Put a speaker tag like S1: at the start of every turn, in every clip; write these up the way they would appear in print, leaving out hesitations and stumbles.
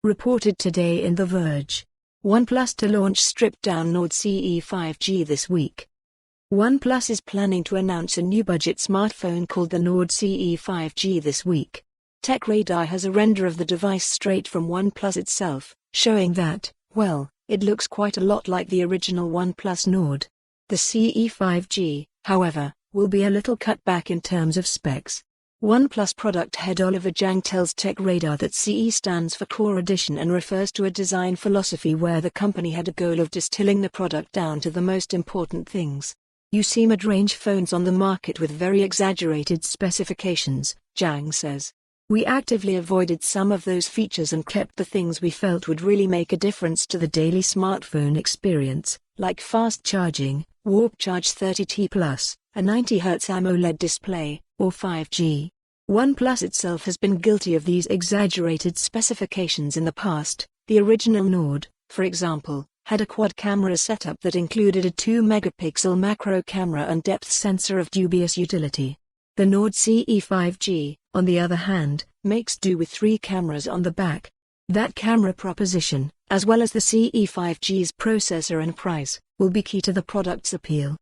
S1: reported today in The Verge. OnePlus to launch stripped-down Nord CE 5G this week. OnePlus is planning to announce a new budget smartphone called the Nord CE 5G this week. TechRadar has a render of the device straight from OnePlus itself, showing that, well, it looks quite a lot like the original OnePlus Nord. The CE 5G, however, will be a little cut back in terms of specs. OnePlus product head Oliver Zhang tells TechRadar that CE stands for Core Edition and refers to a design philosophy where the company had a goal of distilling the product down to the most important things. You see mid-range phones on the market with very exaggerated specifications, Zhang says. We actively avoided some of those features and kept the things we felt would really make a difference to the daily smartphone experience, like fast charging, Warp Charge 30T+, a 90Hz AMOLED display, or 5G. OnePlus itself has been guilty of these exaggerated specifications in the past. The original Nord, for example, had a quad-camera setup that included a 2-megapixel macro camera and depth sensor of dubious utility. The Nord CE 5G, on the other hand, makes do with 3 cameras on the back. That camera proposition, as well as the CE 5G's processor and price, will be key to the product's appeal.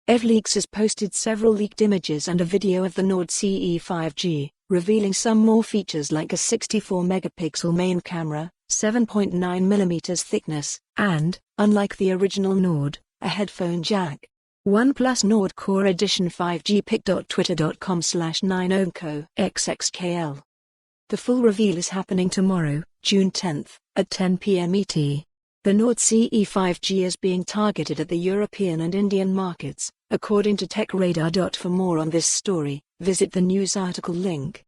S1: FLeaks has posted several leaked images and a video of the Nord CE 5G, revealing some more features like a 64-megapixel main camera, 7.9mm thickness, and, unlike the original Nord, a headphone jack. OnePlus Nord Core Edition 5G pic.twitter.com/9onco_xxkl. The full reveal is happening tomorrow, June 10, at 10 p.m. ET. The Nord CE 5G is being targeted at the European and Indian markets, according to TechRadar. For more on this story, visit the news article link.